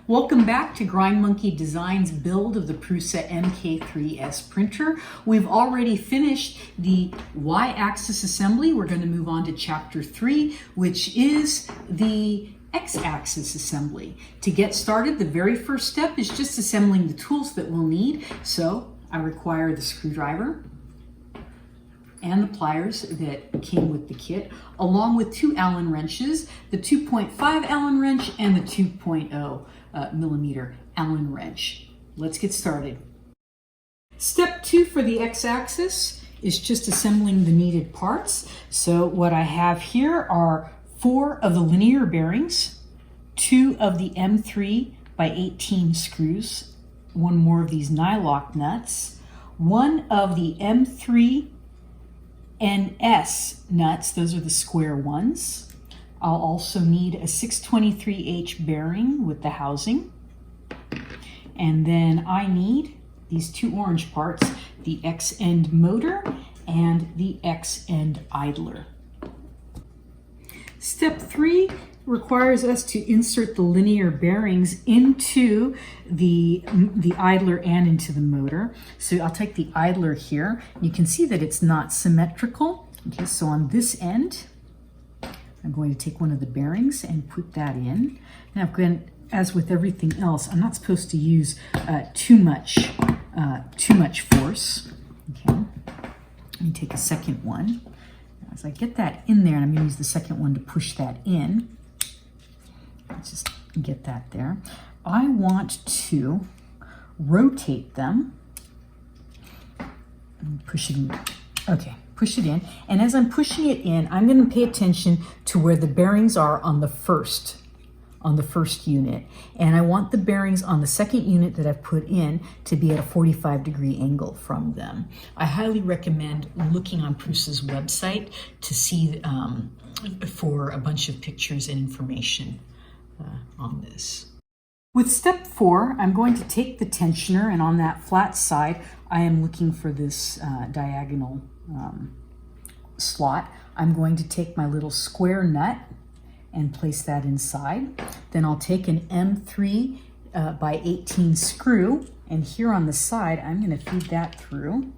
Welcome back to Grindmonkey Design's build of the Prusa MK3S printer. We've already finished the Y-axis assembly. We're going to move on to chapter 3, which is the X-axis assembly. To get started, the very first step is just assembling the tools that we'll need. So I require the screwdriver and the pliers that came with the kit, along with 2 Allen wrenches, the 2.5 Allen wrench and the 2.0 millimeter Allen wrench. Let's get started. Step 2 for the X-axis is just assembling the needed parts. So what I have here are 4 of the linear bearings, 2 of the M3 by 18 screws, 1 more of these nylock nuts, 1 of the M3 and S nuts, those are the square ones. I'll also need a 623H bearing with the housing. And then I need these 2 orange parts, the X-end motor and the X-end idler. Step 3 requires us to insert the linear bearings into the idler and into the motor. So I'll take the idler here. You can see that it's not symmetrical. Okay, so on this end, I'm going to take one of the bearings and put that in. Now, again, as with everything else, I'm not supposed to use too much force. Okay, let me take a second one. As I get that in there, and I'm going to use the second one to push that in. Let's just get that there. I want to rotate them and push it in. Okay, push it in. And as I'm pushing it in, I'm going to pay attention to where the bearings are on the first unit. And I want the bearings on the second unit that I've put in to be at a 45-degree angle from them. I highly recommend looking on Prusa's website to see for a bunch of pictures and information on this. With step 4, I'm going to take the tensioner, and on that flat side, I am looking for this diagonal slot. I'm going to take my little square nut and place that inside. Then I'll take an M3 by 18 screw, and here on the side, I'm going to feed that through.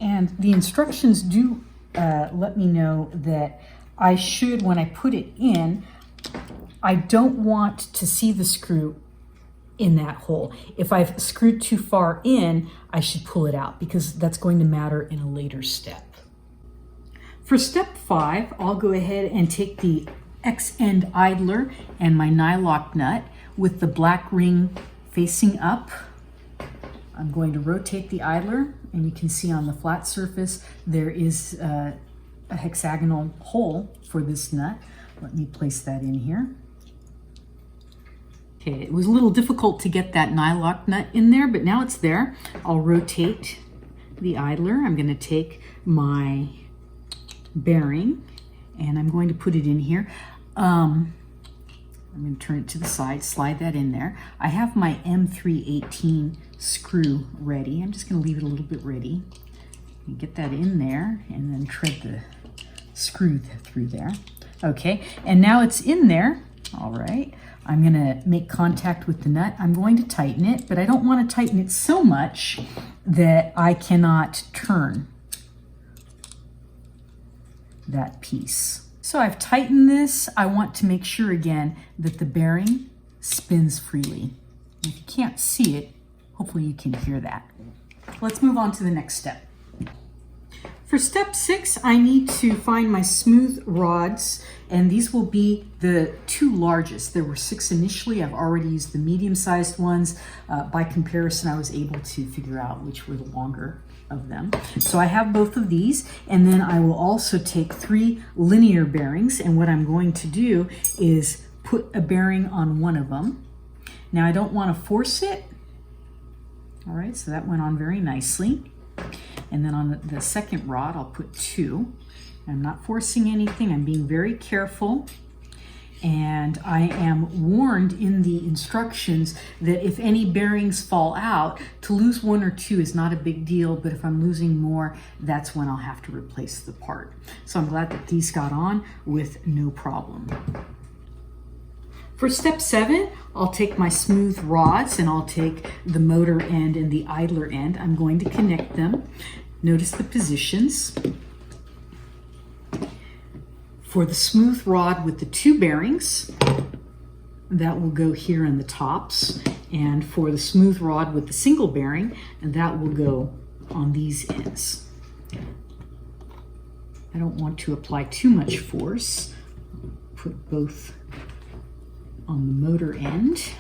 And the instructions do let me know that I should, when I put it in, I don't want to see the screw in that hole. If I've screwed too far in, I should pull it out because that's going to matter in a later step. For step 5, I'll go ahead and take the X-end idler and my nylock nut with the black ring facing up. I'm going to rotate the idler, and you can see on the flat surface there is a hexagonal hole for this nut. Let me place that in here. Okay, it was a little difficult to get that nylock nut in there, but now it's there. I'll rotate the idler. I'm going to take my bearing and I'm going to put it in here. I'm going to turn it to the side, slide that in there. I have my M318 screw ready. I'm just going to leave it a little bit ready. Get that in there and then tread the screw through there. Okay, and now it's in there. All right, I'm going to make contact with the nut. I'm going to tighten it, but I don't want to tighten it so much that I cannot turn that piece. So I've tightened this. I want to make sure again that the bearing spins freely. If you can't see it, hopefully you can hear that. Let's move on to the next step. For step 6, I need to find my smooth rods, and these will be the 2 largest. There were 6 initially. I've already used the medium-sized ones. By comparison, I was able to figure out which were the longer of them. So I have both of these, and then I will also take 3 linear bearings, and what I'm going to do is put a bearing on one of them. Now I don't want to force it. All right, so that went on very nicely. And then on the second rod, I'll put 2. I'm not forcing anything. I'm being very careful. And I am warned in the instructions that if any bearings fall out, to lose one or two is not a big deal, but if I'm losing more, that's when I'll have to replace the part. So I'm glad that these got on with no problem. For step 7, I'll take my smooth rods and I'll take the motor end and the idler end. I'm going to connect them. Notice the positions. For the smooth rod with the 2 bearings, that will go here in the tops. And for the smooth rod with the single bearing, and that will go on these ends. I don't want to apply too much force. Put both on the motor end.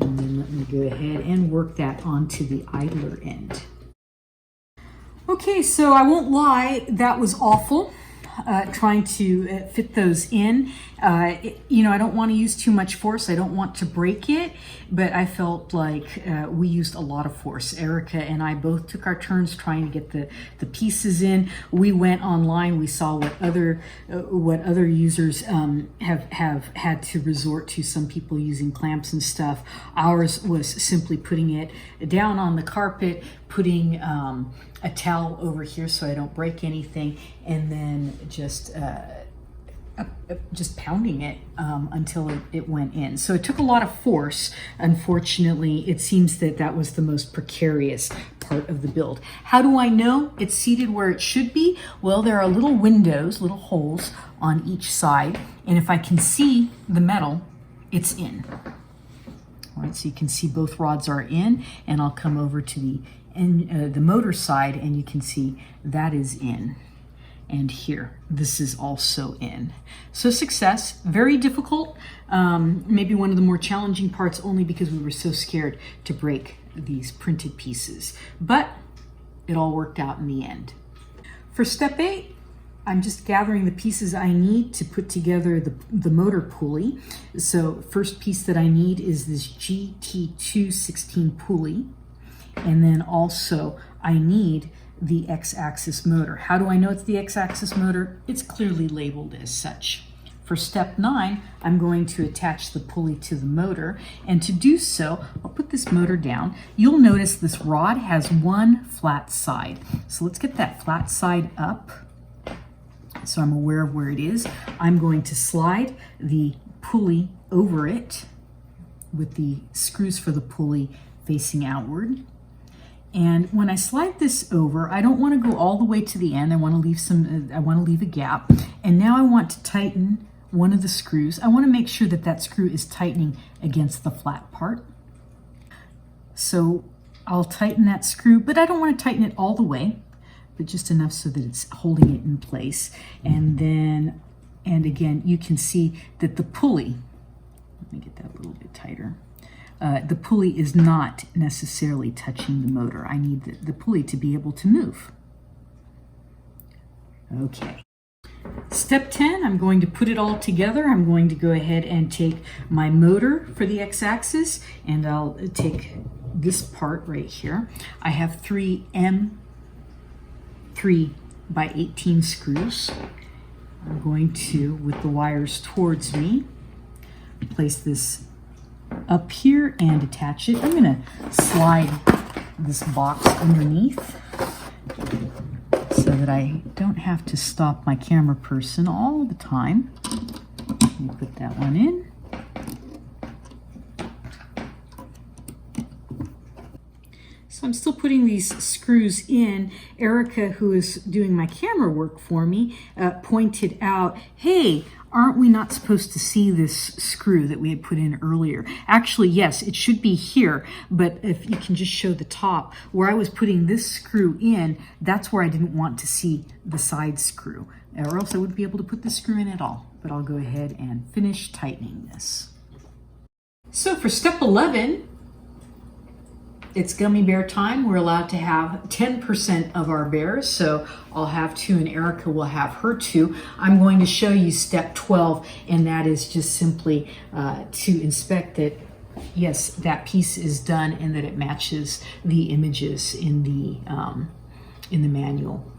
And then let me go ahead and work that onto the idler end. Okay, so I won't lie, that was awful. Trying to fit those in. You know, I don't want to use too much force. I don't want to break it, but I felt like we used a lot of force. Erica and I both took our turns trying to get the pieces in. We went online. We saw what other users have had to resort to. Some people using clamps and stuff. Ours was simply putting it down on the carpet, putting a towel over here so I don't break anything, and then just pounding it until it went in. So it took a lot of force. Unfortunately, it seems that that was the most precarious part of the build. How do I know it's seated where it should be? Well, there are little windows, little holes on each side, and if I can see the metal, it's in. All right, so you can see both rods are in, and I'll come over to the motor side, and you can see that is in. And here, this is also in. So success, very difficult. Maybe one of the more challenging parts, only because we were so scared to break these printed pieces. But it all worked out in the end. For step 8, I'm just gathering the pieces I need to put together the motor pulley. So first piece that I need is this GT216 pulley. And then also I need the X-axis motor. How do I know it's the X-axis motor? It's clearly labeled as such. For step 9, I'm going to attach the pulley to the motor. And to do so, I'll put this motor down. You'll notice this rod has one flat side. So let's get that flat side up, so I'm aware of where it is. I'm going to slide the pulley over it with the screws for the pulley facing outward. And when I slide this over, I don't want to go all the way to the end. I want to leave a gap. And now I want to tighten one of the screws. I want to make sure that that screw is tightening against the flat part. So I'll tighten that screw, but I don't want to tighten it all the way, but just enough so that it's holding it in place. And again, you can see that the pulley, let me get that a little bit tighter. The pulley is not necessarily touching the motor. I need the pulley to be able to move. Okay. Step 10, I'm going to put it all together. I'm going to go ahead and take my motor for the X-axis, and I'll take this part right here. I have 3 M3x18 screws. I'm going to, with the wires towards me, place this up here and attach it. I'm going to slide this box underneath so that I don't have to stop my camera person all the time. Let me put that one in. So I'm still putting these screws in. Erica, who is doing my camera work for me, pointed out, hey, aren't we not supposed to see this screw that we had put in earlier? Actually, yes, it should be here, but if you can just show the top, where I was putting this screw in, that's where I didn't want to see the side screw, or else I wouldn't be able to put the screw in at all. But I'll go ahead and finish tightening this. So for step 11, it's gummy bear time. We're allowed to have 10% of our bears, so I'll have 2 and Erica will have her 2. I'm going to show you step 12, and that is just simply to inspect that, yes, that piece is done and that it matches the images in the manual.